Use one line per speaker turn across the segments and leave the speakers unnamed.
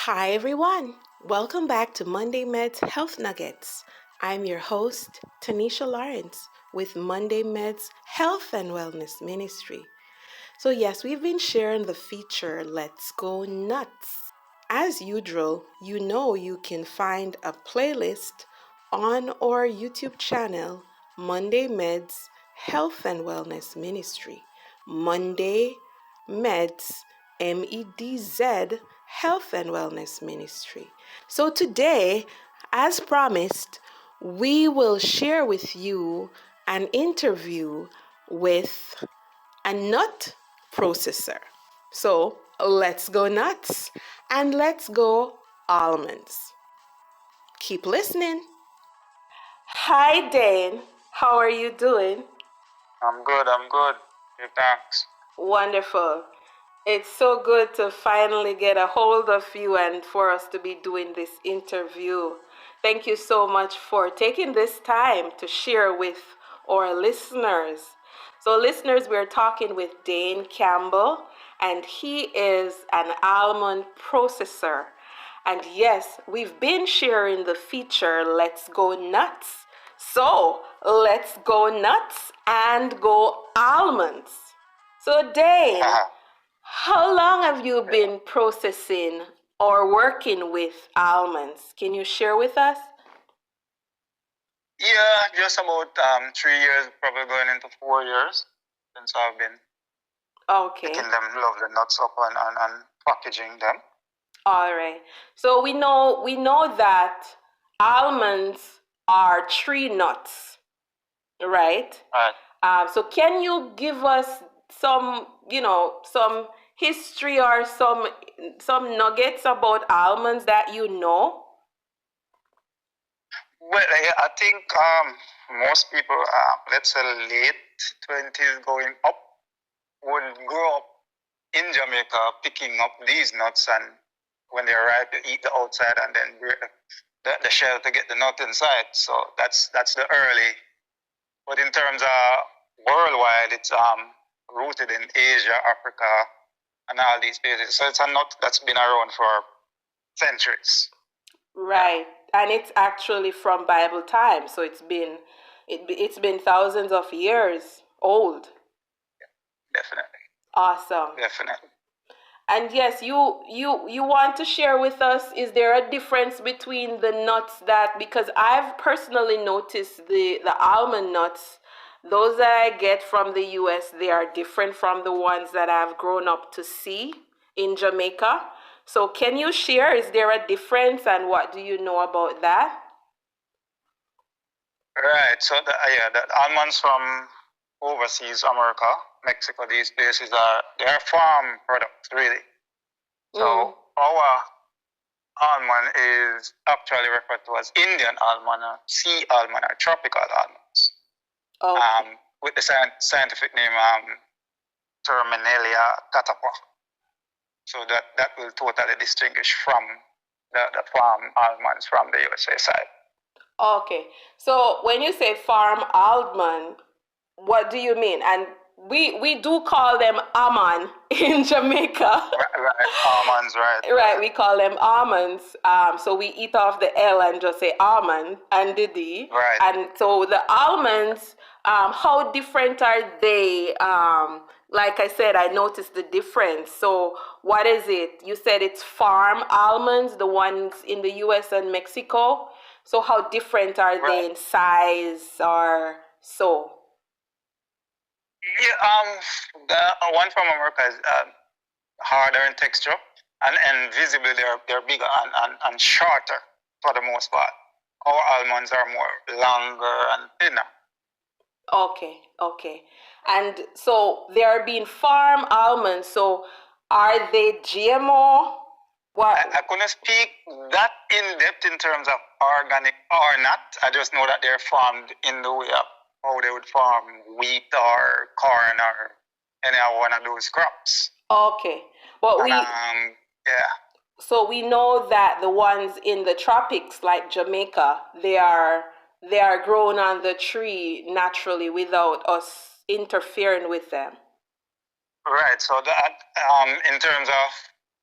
Hi, everyone. Welcome back to Monday Medz Health Nuggets. I'm your host, Tanisha Lawrence, with Monday Medz Health and Wellness Ministry. So, yes, we've been sharing the feature Let's Go Nuts. As usual, you know you can find a playlist on our YouTube channel, Monday Medz Health and Wellness Ministry. Monday Medz, MEDZ, Health and Wellness Ministry. So today, as promised, we will share with you an interview with a nut processor. So let's go nuts and let's go almonds. Keep listening. Hi, Dane. How are you doing?
I'm good. Hey, thanks.
Wonderful. It's so good to finally get a hold of you and for us to be doing this interview. Thank you so much for taking this time to share with our listeners. So, listeners, we're talking with Dane Campbell, and he is an almond processor. And yes, we've been sharing the feature Let's Go Nuts. So, let's go nuts and go almonds. So, Dane, how long have you been processing or working with almonds? Can you share with us?
Yeah, just about 3 years, probably going into 4 years since I've been picking them, love the nuts up and packaging them.
All right. So we know that almonds are tree nuts, right?
Right.
So can you give us some history or some nuggets about almonds that you know?
Well, I think most people, let's say late 20s going up, would grow up in Jamaica picking up these nuts, and when they arrive, you eat the outside and then the shell to get the nut inside. So that's the early. But in terms of worldwide, it's rooted in Asia, Africa, and all these places. So it's a nut that's been around for centuries.
Right. And it's actually from Bible time, so it's been thousands of years old.
Definitely.
Awesome.
Definitely.
And yes, you want to share with us, is there a difference between the nuts because I've personally noticed the almond nuts, those that I get from the US, they are different from the ones that I've grown up to see in Jamaica. So can you share, is there a difference and what do you know about that?
Right. So the almonds from overseas, America, Mexico, these places they're farm products really. So our almond is actually referred to as Indian almond, or sea almond, or tropical almonds.
Okay.
With the scientific name Terminalia catapa. So that will totally distinguish from the farm almonds from the USA side.
Okay. So when you say farm almond, what do you mean? And we do call them almond in Jamaica.
Right. Almonds, right.
Right, we call them almonds. So we eat off the L and just say almond and the D.
Right.
And so the almonds, how different are they? Like I said, I noticed the difference. So what is it? You said it's farm almonds, the ones in the US and Mexico. So how different are they in size or so?
Yeah, the one from America is harder in texture, and visibly they're bigger and shorter for the most part. Our almonds are more longer and thinner.
Okay. And so they are being farm almonds. So are they GMO? What?
I couldn't speak that in depth in terms of organic or not. I just know that they're farmed in the way of how they would farm wheat or corn or any one of those crops.
Okay. Well,
yeah.
So we know that the ones in the tropics, like Jamaica, they are grown on the tree naturally without us interfering with them.
Right. So that in terms of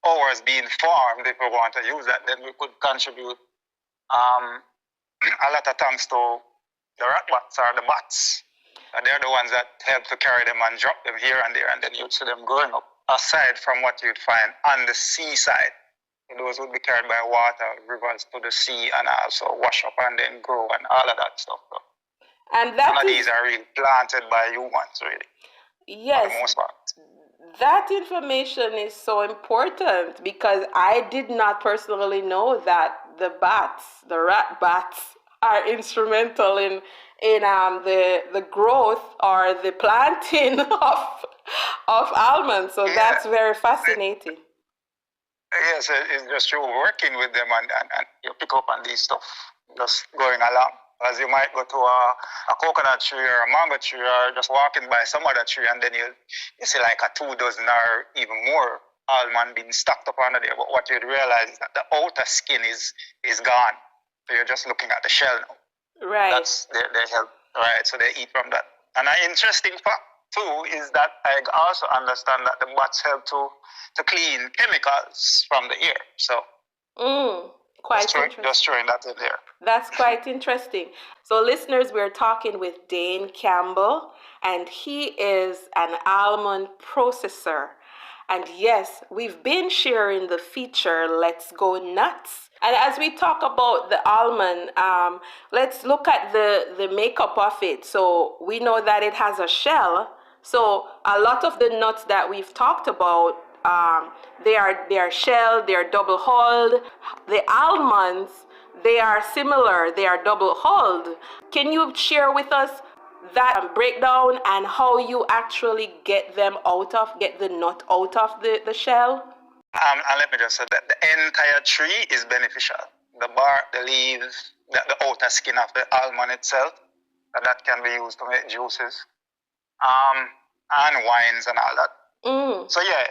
ours being farmed, if we want to use that, then we could contribute a lot of thanks to the rat bats or the bats. They're the ones that help to carry them and drop them here and there, and then you'd see them growing up. Aside from what you'd find on the seaside, those would be carried by water, rivers to the sea, and also wash up and then grow and all of that stuff.
And
none of these are really planted by humans, really.
Yes.
For the most part.
That information is so important because I did not personally know that the rat bats, are instrumental in the growth or the planting of almonds. So that's very fascinating.
Yes, it's just you working with them and you pick up on these stuff, just going along. As you might go to a coconut tree or a mango tree or just walking by some other tree and then you see like a 2 dozen or even more almond being stacked up under there. But what you'd realize is that the outer skin is gone. So you're just looking at the shell now.
Right.
That's they help, right? So they eat from that. And an interesting fact too is that I also understand that the bats help to clean chemicals from the air. So
quite interesting.
Just throwing that in there.
That's quite interesting. So listeners, we're talking with Dane Campbell, and he is an almond processor. And yes, we've been sharing the feature, Let's Go Nuts. And as we talk about the almond, let's look at the makeup of it. So we know that it has a shell. So a lot of the nuts that we've talked about, they are shelled, they are double hulled. The almonds, they are similar, they are double hulled. Can you share with us that breakdown and how you actually get the nut out of the shell?
And let me just say that the entire tree is beneficial. The bark, the leaves, the outer skin of the almond itself, that can be used to make juices, and wines and all that. So yeah,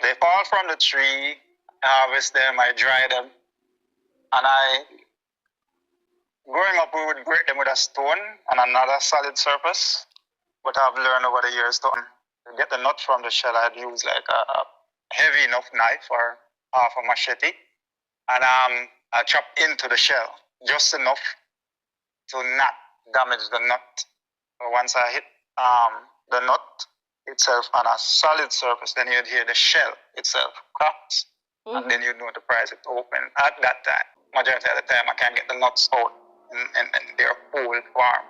they fall from the tree, I harvest them, I dry them, and growing up, we would break them with a stone and another solid surface. But I've learned over the years to get the nut from the shell, I'd use like a heavy enough knife or half a machete, and I chop into the shell just enough to not damage the nut. So once I hit the nut itself on a solid surface, then you'd hear the shell itself cracks, and then you'd know to prise it open. At that time, majority of the time, I can't get the nuts out in their whole form.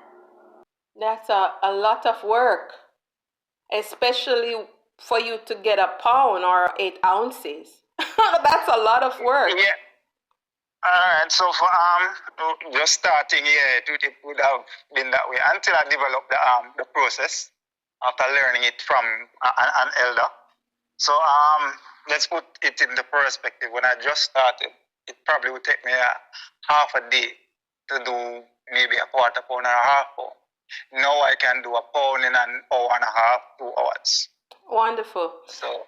That's a lot of work, especially for you to get a pound or 8 ounces. That's a lot of work.
Yeah. All right. So for just starting, it would have been that way until I developed the process after learning it from an elder. So let's put it in the perspective. When I just started, it probably would take me half a day to do maybe a quarter pound and a half pound. Now I can do a pound in an hour and a half, 2 hours.
Wonderful.
So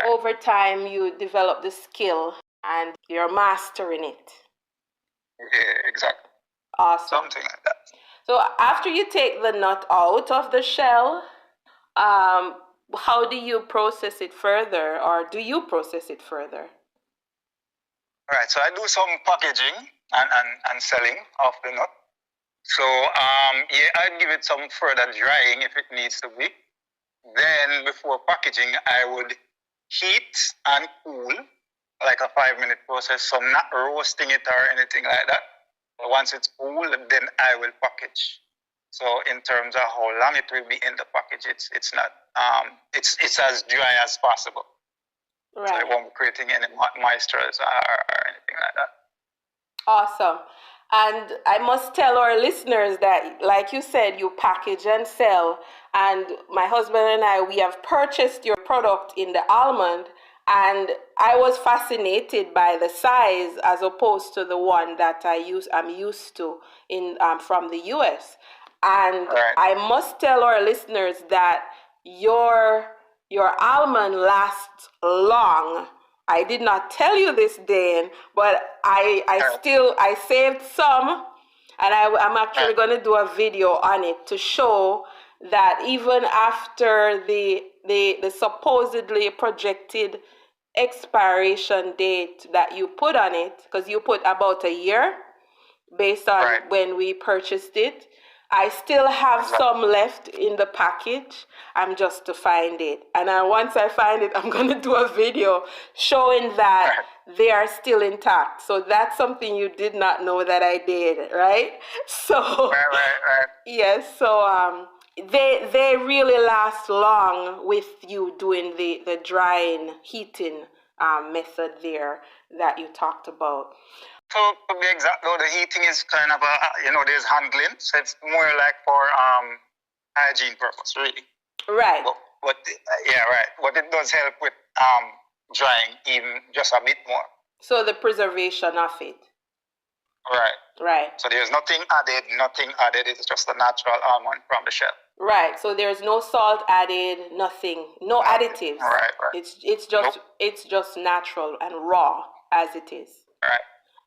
over time you develop the skill and you're mastering it.
Yeah, exactly.
Awesome.
Something like that.
So after you take the nut out of the shell, how do you process it further, or do you process it further?
All right, so I do some packaging and selling of the nut. So I'd give it some further drying if it needs to be. Then before packaging, I would heat and cool, like a 5-minute process. So I'm not roasting it or anything like that. But once it's cool, then I will package. So in terms of how long it will be in the package, it's not it's as dry as possible.
Right.
So it won't be creating any moistures or anything like that.
Awesome. And I must tell our listeners that, like you said, you package and sell. And my husband and I, we have purchased your product in the almond. And I was fascinated by the size as opposed to the one that I'm used to from the US. And
right.
I must tell our listeners that your almond lasts long. I did not tell you this, Dane, but I saved some, and I'm actually going to do a video on it to show that even after the supposedly projected expiration date that you put on it, because you put about a year based on
Right.
when we purchased it. I still have some left in the package. I'm just to find it. And once I find it, I'm going to do a video showing that they are still intact. So that's something you did not know that I did, right? So,
Right.
yes, so they really last long with you doing the drying, heating method there that you talked about.
So to be exact, though, the heating is kind of there's handling, so it's more like for hygiene purpose, really.
Right.
But right. But it does help with drying even just a bit more.
So the preservation of it.
Right. So there's nothing added. It's just a natural almond from the shell.
Right. So there's no salt added, nothing, no additives.
Right.
It's just natural and raw as it is.
Right.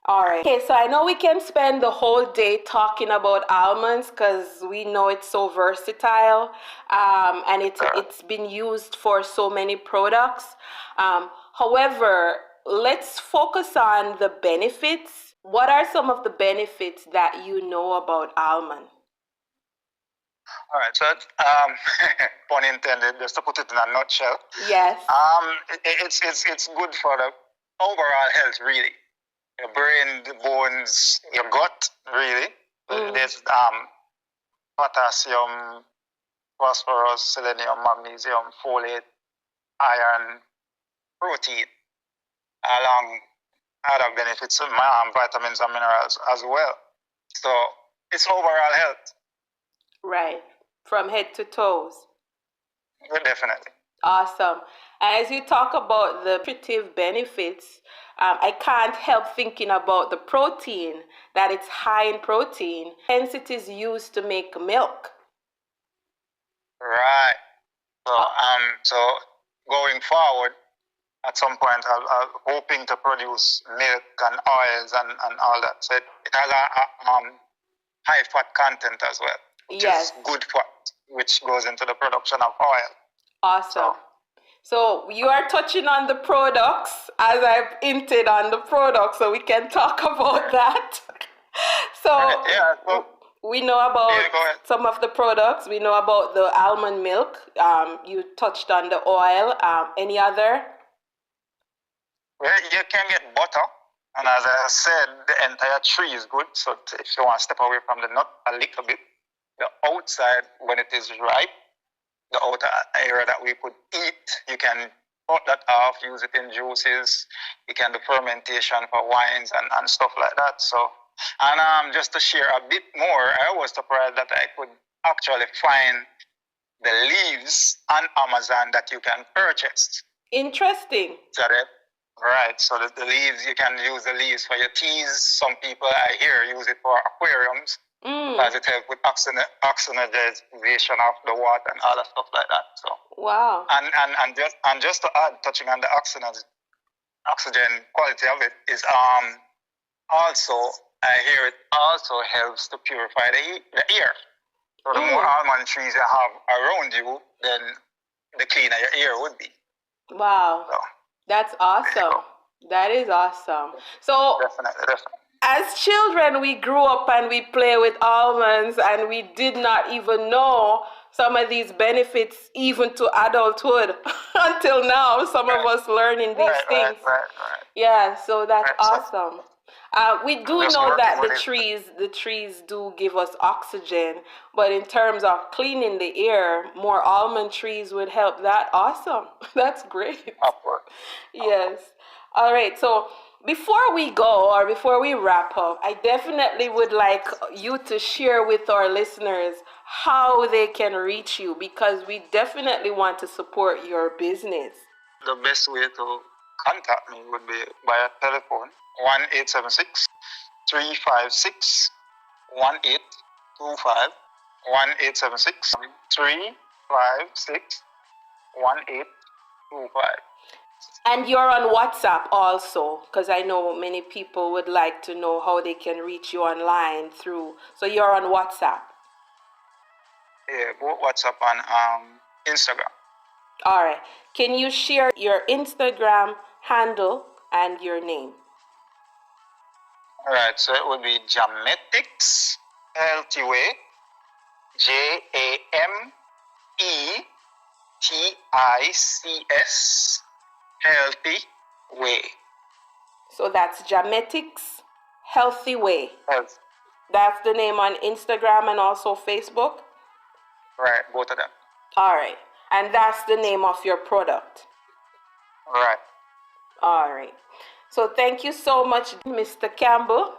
All right. Okay, so I know we can spend the whole day talking about almonds because we know it's so versatile, and it's been used for so many products. However, let's focus on the benefits. What are some of the benefits that you know about almond?
All right, so pun intended, just to put it in a nutshell.
Yes.
It's good for the overall health, really. Your brain, the bones, your gut, really. There's potassium, phosphorus, selenium, magnesium, folate, iron, protein, along other benefits of vitamins and minerals as well. So it's overall health.
Right, from head to toes.
Definitely.
Awesome. As you talk about the nutritive benefits, I can't help thinking about the protein, that it's high in protein, hence it is used to make milk.
Right. So going forward, at some point, I'm hoping to produce milk and oils and all that. So it has a high fat content as well, which is good fat, which goes into the production of oil.
Awesome. So you are touching on the products, as I've hinted on the products, so we can talk about that. We know about some of the products. We know about the almond milk. You touched on the oil. Any other?
Well, you can get butter. And as I said, the entire tree is good. So if you want to step away from the nut a little bit, the outside, when it is ripe, the outer area that we could eat, you can cut that off, use it in juices. You can do fermentation for wines and stuff like that. So, and just to share a bit more, I was surprised that I could actually find the leaves on Amazon that you can purchase.
Interesting.
Right, so the leaves, you can use the leaves for your teas. Some people I hear use it for aquariums. Because it helps with oxygenation of the water and other stuff like that. So
wow.
And just to add, touching on the oxygen quality of it is also I hear it also helps to purify the air. So the more almond trees you have around you, then the cleaner your air would be.
Wow. So, that's awesome. That is awesome. So
definitely.
As children, we grew up and we play with almonds, and we did not even know some of these benefits even to adulthood until now. Some of us learning these things.
Right.
Yeah, so that's awesome. We do know that the trees do give us oxygen, but in terms of cleaning the air, more almond trees would help that. Awesome. That's great.
Upward.
Yes. All right. So before we go, or before we wrap up, I definitely would like you to share with our listeners how they can reach you, because we definitely want to support your business.
The best way to contact me would be by telephone, 1-876-356-1825, 1-876-356-1825.
And you're on WhatsApp also, because I know many people would like to know how they can reach you online through. So you're on WhatsApp.
Yeah, both WhatsApp and Instagram.
All right. Can you share your Instagram handle, and your name.
All right, so it would be Jametics Healthy Way, JAMETICS Healthy Way.
So that's Jametics Healthy Way.
Health.
That's the name on Instagram and also Facebook?
Right, both of them.
All right. And that's the name of your product?
Right.
All right. So thank you so much, Mr. Campbell.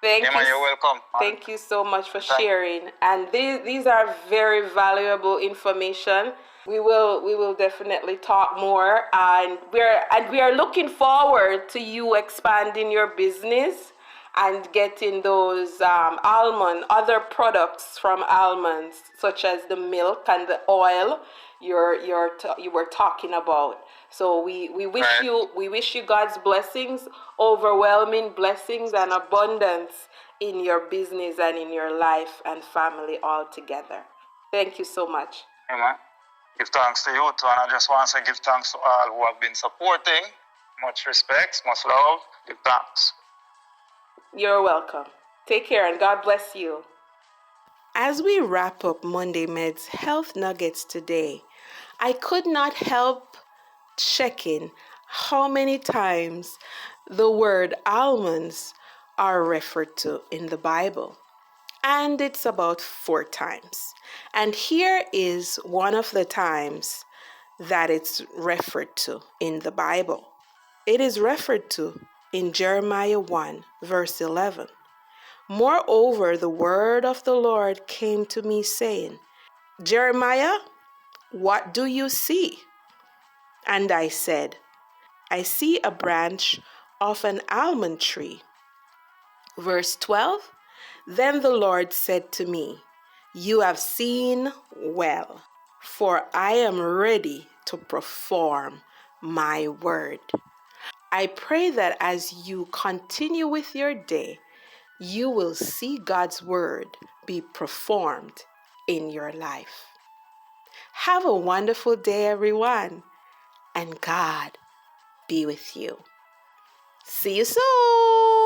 Thank you.
You're welcome.
Thank you so much for sharing. And these are very valuable information. We will definitely talk more, and we are looking forward to you expanding your business and getting those other products from almonds, such as the milk and the oil you were talking about. So we wish you God's blessings, overwhelming blessings and abundance in your business and in your life and family altogether. Thank you so much.
Amen. Give thanks to you too, and I just want to say give thanks to all who have been supporting. Much respect, much love. Give thanks.
You're welcome. Take care and God bless you. As we wrap up Monday Medz Health Nuggets today, I could not help checking how many times the word almonds are referred to in the Bible. And it's about 4 times. And here is one of the times that it's referred to in the Bible. It is referred to in Jeremiah 1, verse 11. Moreover, the word of the Lord came to me, saying, Jeremiah, what do you see? And I said, I see a branch of an almond tree. Verse 12, then the Lord said to me, you have seen well, for I am ready to perform my word. I pray that as you continue with your day, you will see God's word be performed in your life. Have a wonderful day, everyone, and God be with you. See you soon.